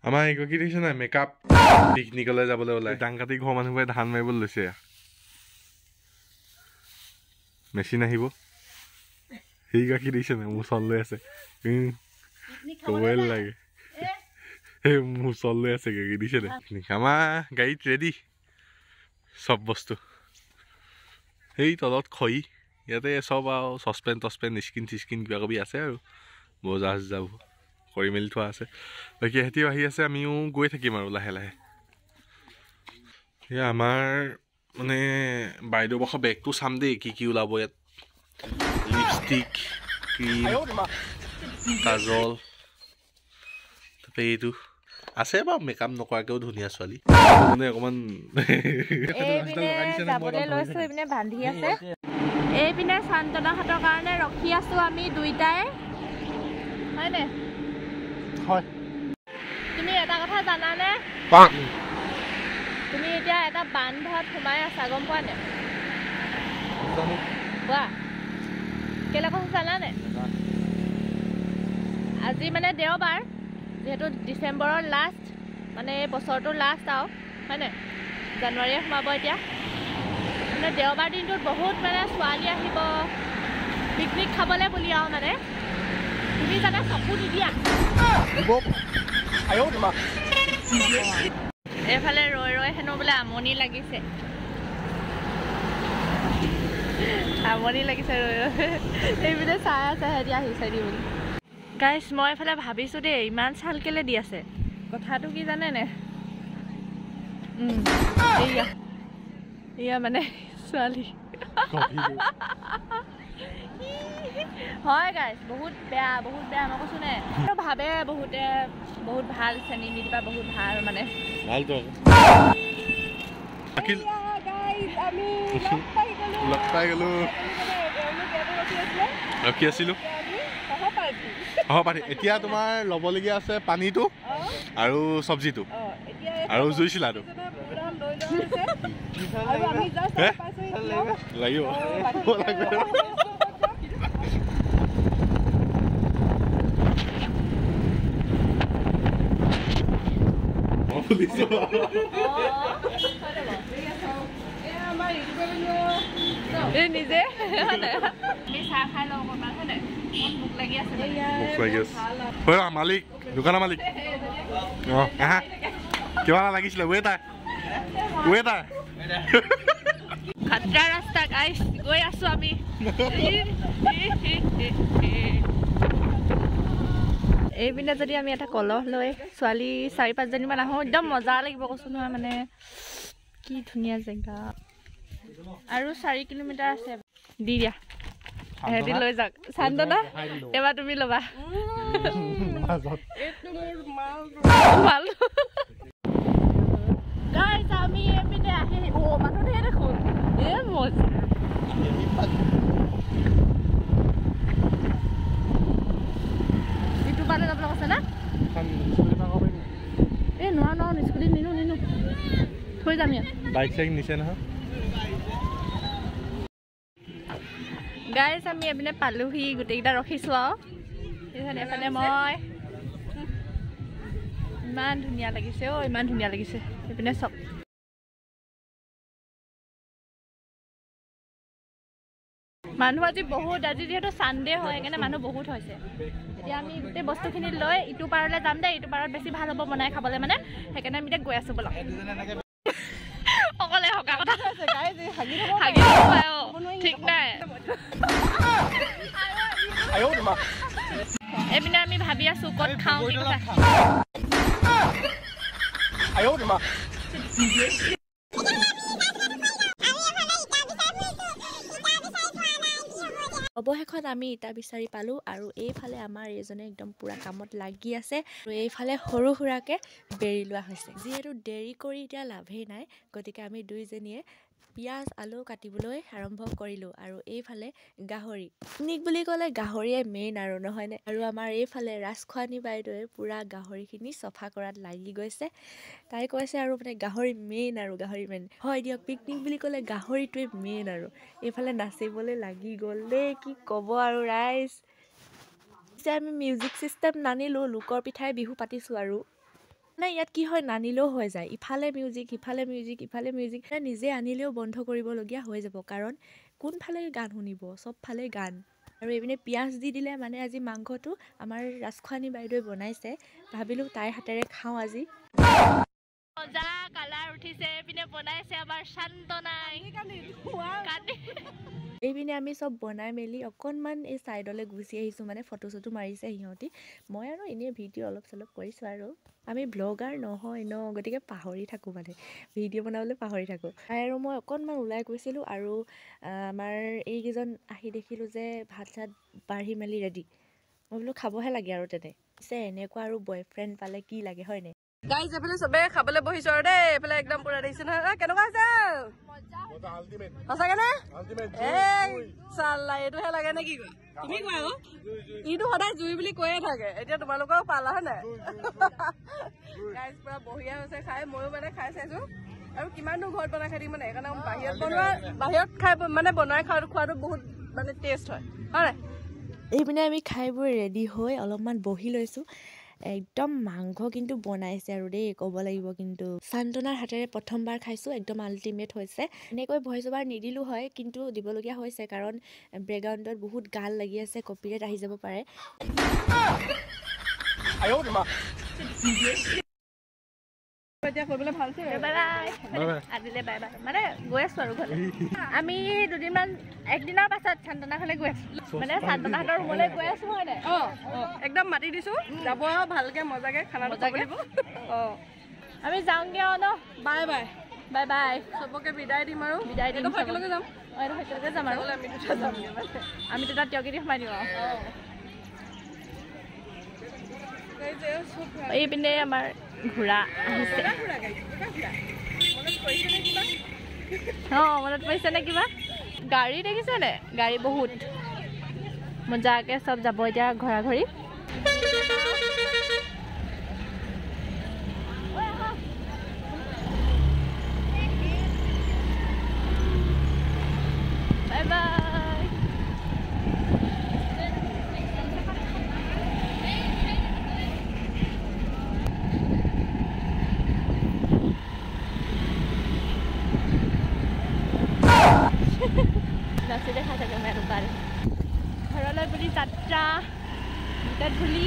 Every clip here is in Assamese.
আমাৰ এই কি দেখিছে নাই মেকআপ পিকনিকলৈ যাবলৈ ওলাই ডাংকাটি ঘৰ মানুহবোৰে ধান মাৰিবলৈ লৈছে মেচিন আহিব সেই গাখীৰ দেখিছে নাই মোৰ চল লৈ আছে ক'বই লাগে সেই মোৰ চল লৈ আছে গাখীৰ দিছে নাই আমাৰ গাড়ীত ৰেডি চব বস্তু সেই তলত খৰি ইয়াতে চব আৰু চচপেন টচপেন স্কিন চিস্কিন কিবা কিবি আছে আৰু বজাৰ চজাৰ কৰি মেলি থোৱা আছে বাকী সিহঁতিও আহি আছে আমিও গৈ থাকিম আৰু লাহে লাহে এয়া আমাৰ মানে বাইদেউবৰ্ষৰ বেগটো চাম দেই কি কি ওলাব ইয়াত লিপষ্টিক ক্ৰীম কাজল তাৰপৰা এইটো আছে বাৰু মেকআপ নকৰাকেও ধুনীয়া ছোৱালী মানে অকণমান বান্ধি আছে এইপিনে শান্তনাহঁতৰ কাৰণে ৰখি আছো আমি দুইটাই হয়নে হয় তুমি এটা কথা জানানে তুমি এতিয়া এটা বান্ধত সোমাই আছা গম পোৱা নে কোৱা কেলে কথা জানানে আজি মানে দেওবাৰ যেহেতু ডিচেম্বৰৰ লাষ্ট মানে বছৰটোৰ লাষ্ট আৰু হয়নে জানুৱাৰীয়ে সোমাব এতিয়া মানে দেওবাৰ দিনটোত বহুত মানে ছোৱালী আহিব পিকনিক খাবলৈ বুলি আৰু মানে তুমি জানা চকু নিদিয়া এইফালে ৰৈ ৰৈ হেনো বোলে আমনি লাগিছে ৰৈ ৰৈ এইপিনে চাই আছে সিহঁতি আহিছে দি বুলি গাইছ মই এইফালে ভাবিছোঁ দেই ইমান চাল কেলে দি আছে কথাটো কি জানেনে এয়া মানে ছোৱালী হয় গাইছ বহুত বেয়া মই কৈছোঁ নে ভাবে বহুতে বহুত ভাল চেনী নিদিবা বহুত ভাল মানে ভালতো লগ পাই গ'লো ৰখি আছিলোঁ পাৰি এতিয়া তোমাৰ ল'বলগীয়া আছে পানীটো আৰু চব্জিটো আৰু জুই চিলাটো লাগিব নিজে চাহ খাই লওঁ হয়নে ভোক লাগি আছে মালিক দোকানৰ মালিক আহা কিবা লাগিছিলে খাটৰা ৰাস্তা গাইছ গৈ আছো আমি এইপিনে যদি আমি এটা কলহ লৈ ছোৱালী 4-5জনীমান আহোঁ একদম মজা লাগিব কৈছোঁ নহয় মানে কি ধুনীয়া জেগা আৰু 4 কিলোমিটাৰ আছে দি দিয়া হেঁতি লৈ যাওক শান্তনা এবাৰ তুমি ল'বা গাইছ আমি এইপিনে আহি মানুহ ধেৰ দেখোন মজা ইটো পালে যাব আছে না নোৱাৰো স্কুটি নিনো থৈ যাম ইয়াত বাইক চাইক নিছে নহয় গাইছ আমি এইপিনে পালোহি গোটেইকেইটা ৰখিছোঁ আৰু এইফালে মই ইমান ধুনীয়া লাগিছে ইমান ধুনীয়া লাগিছে এইপিনে চব মানুহ আজি যিহেতু চানডে হয় সেইকাৰণে মানুহ বহুত হৈছে এতিয়া আমি গোটেই বস্তুখিনি লৈ ইটো পাৰলৈ যাম দেই ইটো পাৰত বেছি ভাল হ'ব বনাই খাবলৈ মানে সেইকাৰণে আমি এতিয়া গৈ আছোঁ বলক অকলে হকা কথা ঠিক নাই এইপিনে আমি ভাবি আছো ক'ত খাওঁ কি কথা অৱশেষত আমি ইটা বিচাৰি পালোঁ আৰু এইফালে আমাৰ এইজনে একদম পুৰা কামত লাগি আছে আৰু এইফালে সৰু সুৰাকৈ বেৰি লোৱা হৈছে যিহেতু দেৰি কৰি এতিয়া লাভেই নাই গতিকে আমি দুইজনীয়ে পিঁয়াজ আলু কাটিবলৈ আৰম্ভ কৰিলোঁ আৰু এইফালে গাহৰি পিকনিক বুলি ক'লে গাহৰিয়ে মেইন আৰু নহয়নে আৰু আমাৰ এইফালে ৰাজখোৱানী বাইদেৱে পূৰা গাহৰিখিনি চফা কৰাত লাগি গৈছে তাই কৈছে আৰু মানে গাহৰি মেইন হয় দিয়ক পিকনিক বুলি ক'লে গাহৰিটোৱে মেইন আৰু এইফালে নাচিবলৈ লাগি গ'ল দেই কি ক'ব আৰু ৰাইজ আমি মিউজিক চিষ্টেম নানিলোঁ লোকৰ পিঠাই বিহু পাতিছোঁ আৰু নাই ইয়াত কি হয় নানিলেও হৈ যায় ইফালে মিউজিক ইফালে মিউজিক নিজে আনিলেও বন্ধ কৰিবলগীয়া হৈ যাব কাৰণ কোনফালে গান শুনিব চবফালে গান আৰু এইপিনে পিঁয়াজ দি দিলে মানে আজি মাংসটো আমাৰ ৰাজখোৱানী বাইদেৱে বনাইছে ভাবিলোঁ তাইৰ হাতেৰে খাওঁ আজি মজা কালাৰ উঠিছে এইপিনে বনাইছে আমাৰ শান্তনাই এইপিনে আমি চব বনাই মেলি অকণমান এই ছাইডলৈ গুচি আহিছোঁ মানে ফটো চটো মাৰিছে সিহঁতি মই আৰু এনেই ভিডিঅ' অলপ চলপ কৰিছোঁ আৰু আমি ব্লগাৰ নহয় ন গতিকে পাহৰি থাকোঁ মানে ভিডিঅ' বনাবলৈ পাহৰি থাকোঁ আৰু মই অকণমান ওলাই গৈছিলোঁ আৰু আমাৰ এইকেইজন আহি দেখিলোঁ যে ভাত চাত বাঢ়ি মেলি ৰেডি মই বোলো খাবহে লাগে আৰু তেনে পিছে এনেকুৱা আৰু বয়ফ্ৰেণ্ড পালে কি লাগে হয়নে গাইজ এইফালে চবে খাবলৈ বহিছো আৰু দেই এইফালে একদম পুৰা দেখিছে নহয় কেনেকুৱা হৈছে সঁচাকে নে চাল্লা এইটোহে লাগে নে কি কোৱা তুমি কোৱা আকৌ ইটো সদায় জুই বুলি কৈয়ে থাকে এতিয়া তোমালোকেও পালা হয় নাই গাইজ পুৰা বঢ়িয়া হৈছে খাই ময়ো মানে খাই চাইছো আৰু কিমাননো ঘৰত বনাই খাই দিম মানে সেইকাৰণে বাহিৰত খাই মানে বনাই খোৱাটো বহুত মানে টেষ্ট হয় হয় এইপিনে আমি খাই বৈ ৰেডি হৈ অলপমান বহি লৈছোঁ একদম মাংস কিন্তু বনাইছে আৰু দেই ক'ব লাগিব কিন্তু শান্তনাৰ হাতেৰে প্ৰথমবাৰ খাইছোঁ একদম আল্টিমেট হৈছে এনেকৈ ভইচ অভাৰ নিদিলোঁ হয় কিন্তু দিবলগীয়া হৈছে কাৰণ বেকগ্ৰাউণ্ডত বহুত গাল লাগি আছে কপিৰাইট আহি যাব পাৰে এতিয়া কৰিবলৈ ভাল হৈছে বাই বাই আজিলে বাই বাই মানে গৈ আছোঁ আৰু ঘৰলৈ আমি দুদিনমান একদিনৰ পাছত শান্তনাখনে গৈ আছোঁ মানে শান্তনাহঁতৰ ৰুমলৈ গৈ আছোঁ হয় নাই একদম মাতি দিছোঁ যাব আৰু ভালকৈ মজাকৈ খানাটো খাব লাগিব আমি যাওঁগৈ আৰু ন বাই বাই বাই বাই চবকে বিদায় দিম আৰু বিদায় দিম একেলগে যাম একেলগে যাম আৰু আমি দুটা তিয়কি দি সোমাই দিওঁ আৰু এইপিনে আমাৰ ঘোঁৰা আহিছে মনত পৰিছে নে কিবা গাড়ী দেখিছে নে গাড়ী বহুত মজাকে চব যাব এতিয়া ঘৰা ঘৰি বাই বাই নাচি দেখা থাকে মেৰুপাল ঘৰলৈ বুলি যাত্ৰা দুটা ধূলি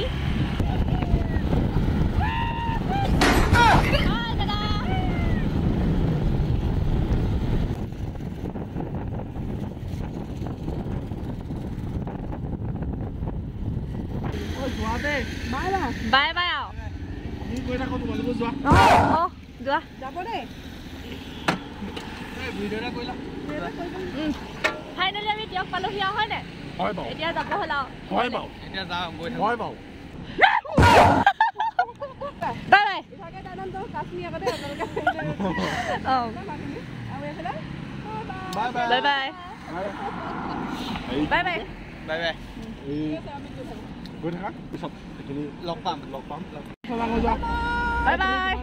বাই বাই যোৱা যাব দেই ফাইনেলি আমি তেওঁক পালোহি আৰু হয়নে এতিয়া যাব হ'ল আৰু bye bye bye bye bye bye গৈ থাকা পিছত এইখিনি লগ পাম বাই বাই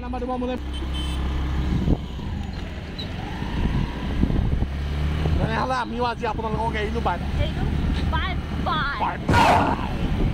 তেনেহ'লে আমিও আজি আপোনালোকক এৰিলোঁ বাই বাই বাই বাই